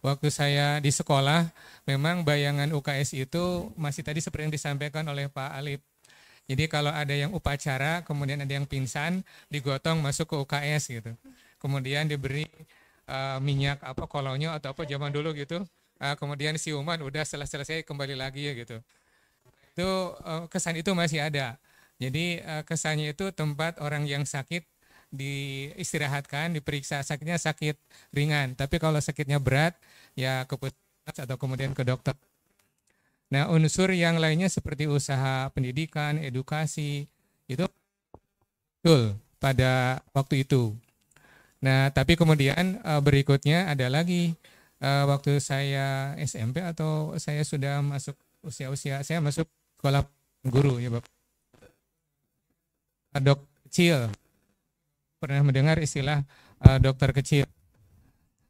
waktu saya di sekolah, memang bayangan UKS itu masih tadi seperti yang disampaikan oleh Pak Alip. Jadi kalau ada yang upacara, kemudian ada yang pingsan, digotong masuk ke UKS gitu. Kemudian diberi minyak apa kolonyo atau apa zaman dulu gitu. Kemudian siuman udah selesai kembali lagi ya gitu. Itu kesan itu masih ada. Jadi kesannya itu tempat orang yang sakit diistirahatkan, diperiksa sakitnya sakit ringan. Tapi kalau sakitnya berat, ya ke puskesmas atau kemudian ke dokter. Nah, unsur yang lainnya seperti usaha pendidikan, edukasi, itu betul pada waktu itu. Nah, tapi kemudian berikutnya ada lagi waktu saya SMP atau saya sudah masuk usia-usia, saya masuk sekolah guru ya Bapak. Dok kecil, pernah mendengar istilah dokter kecil.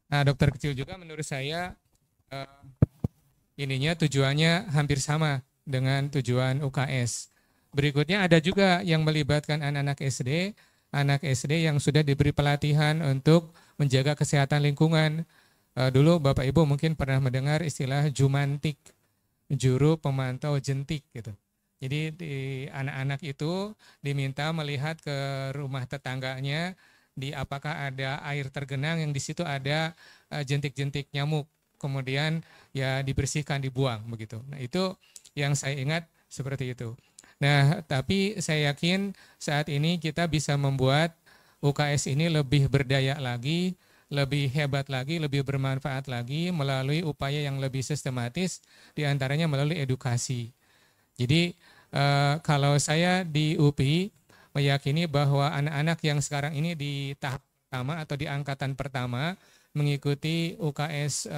Nah, dokter kecil juga menurut saya uh, ininya tujuannya hampir sama dengan tujuan UKS. Berikutnya ada juga yang melibatkan anak SD yang sudah diberi pelatihan untuk menjaga kesehatan lingkungan. Dulu Bapak Ibu mungkin pernah mendengar istilah Jumantik, juru pemantau jentik gitu. Jadi anak-anak itu diminta melihat ke rumah tetangganya di apakah ada air tergenang yang di situ ada jentik-jentik nyamuk. Kemudian ya dibersihkan, dibuang begitu. Nah, itu yang saya ingat seperti itu. Nah, tapi saya yakin saat ini kita bisa membuat UKS ini lebih berdaya lagi, lebih hebat lagi, lebih bermanfaat lagi melalui upaya yang lebih sistematis, diantaranya melalui edukasi. Jadi kalau saya di UPI meyakini bahwa anak-anak yang sekarang ini di tahap pertama atau di angkatan pertama mengikuti UKS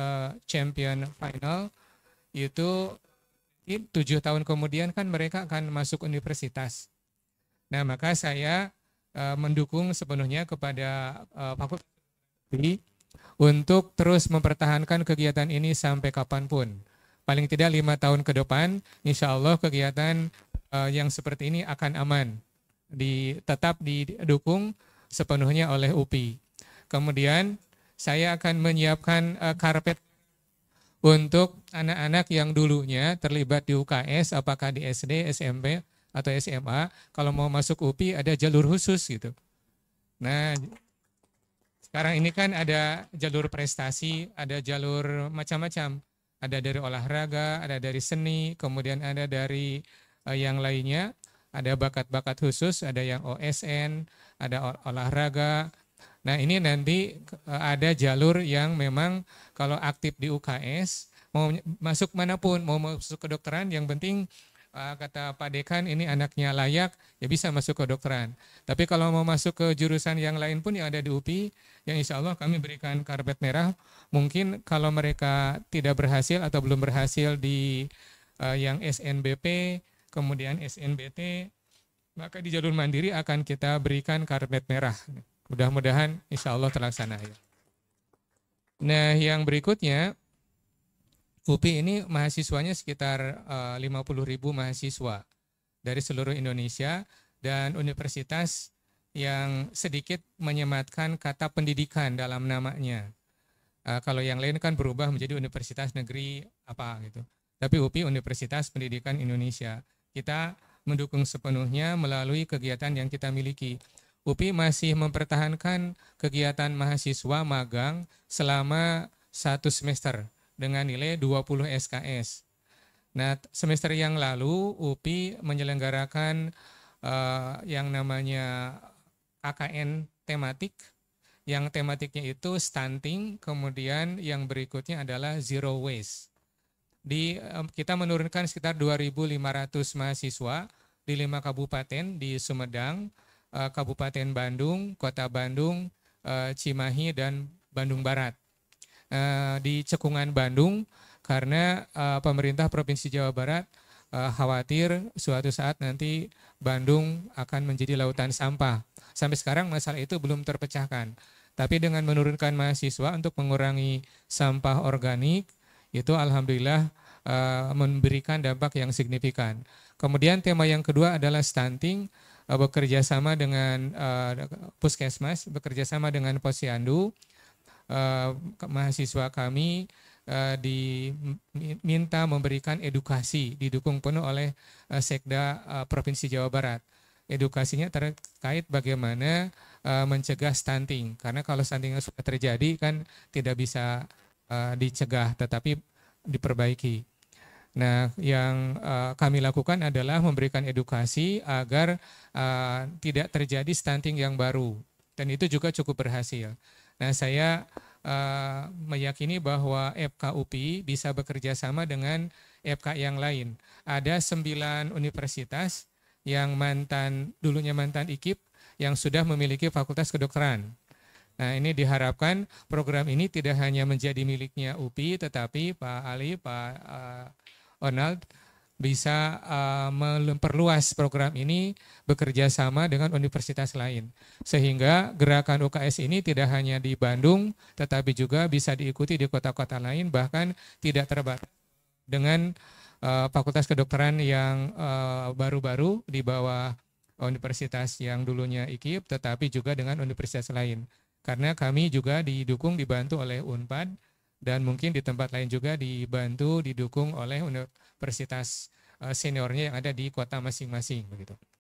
Champion Final itu 7 tahun kemudian kan mereka akan masuk universitas. Nah, maka saya mendukung sepenuhnya kepada Fakultas untuk terus mempertahankan kegiatan ini sampai kapanpun. Paling tidak 5 tahun ke depan, insya Allah kegiatan yang seperti ini akan aman. Tetap didukung sepenuhnya oleh UPI. Kemudian saya akan menyiapkan karpet untuk anak-anak yang dulunya terlibat di UKS, apakah di SD, SMP, atau SMA. Kalau mau masuk UPI ada jalur khusus gitu. Nah, sekarang ini kan ada jalur prestasi, ada jalur macam-macam. Ada dari olahraga, ada dari seni, kemudian ada dari yang lainnya. Ada bakat-bakat khusus, ada yang OSN, ada olahraga. Nah, ini nanti ada jalur yang memang kalau aktif di UKS, mau masuk manapun, mau masuk kedokteran, yang penting kata Pak Dekan ini anaknya layak, ya bisa masuk ke kedokteran. Tapi kalau mau masuk ke jurusan yang lain pun yang ada di UPI, yang insya Allah kami berikan karpet merah. Mungkin kalau mereka tidak berhasil atau belum berhasil di yang SNBP, kemudian SNBT, maka di jalur mandiri akan kita berikan karpet merah. Mudah-mudahan insya Allah terlaksana. Nah, yang berikutnya, UPI ini mahasiswanya sekitar 50.000 mahasiswa dari seluruh Indonesia dan universitas yang sedikit menyematkan kata pendidikan dalam namanya. Kalau yang lain kan berubah menjadi universitas negeri apa gitu. Tapi UPI Universitas Pendidikan Indonesia. Kita mendukung sepenuhnya melalui kegiatan yang kita miliki. UPI masih mempertahankan kegiatan mahasiswa magang selama 1 semester dengan nilai 20 SKS. Nah, semester yang lalu UPI menyelenggarakan yang namanya KKN tematik, yang tematiknya itu stunting, kemudian yang berikutnya adalah zero waste. Kita menurunkan sekitar 2.500 mahasiswa di 5 kabupaten di Sumedang, Kabupaten Bandung, Kota Bandung, Cimahi, dan Bandung Barat. Di Cekungan Bandung, karena pemerintah Provinsi Jawa Barat khawatir suatu saat nanti Bandung akan menjadi lautan sampah. Sampai sekarang masalah itu belum terpecahkan. Tapi dengan menurunkan mahasiswa untuk mengurangi sampah organik, itu alhamdulillah memberikan dampak yang signifikan. Kemudian tema yang kedua adalah stunting, bekerja sama dengan puskesmas, bekerja sama dengan posyandu, mahasiswa kami diminta memberikan edukasi, didukung penuh oleh Sekda Provinsi Jawa Barat. Edukasinya terkait bagaimana mencegah stunting, karena kalau stunting sudah terjadi kan tidak bisa dicegah, tetapi diperbaiki. Nah, yang kami lakukan adalah memberikan edukasi agar tidak terjadi stunting yang baru, dan itu juga cukup berhasil. Nah, saya meyakini bahwa FK UPI bisa bekerja sama dengan FK yang lain. Ada 9 universitas yang dulunya mantan IKIP yang sudah memiliki fakultas kedokteran. Nah, ini diharapkan program ini tidak hanya menjadi miliknya UPI, tetapi Pak Ali, Pak Onald bisa memperluas program ini bekerja sama dengan universitas lain. Sehingga gerakan UKS ini tidak hanya di Bandung, tetapi juga bisa diikuti di kota-kota lain, bahkan tidak terbatas dengan fakultas kedokteran yang baru-baru di bawah universitas yang dulunya IKIP, tetapi juga dengan universitas lain. Karena kami juga dibantu oleh UNPAD, dan mungkin di tempat lain juga didukung oleh universitas seniornya yang ada di kota masing-masing begitu.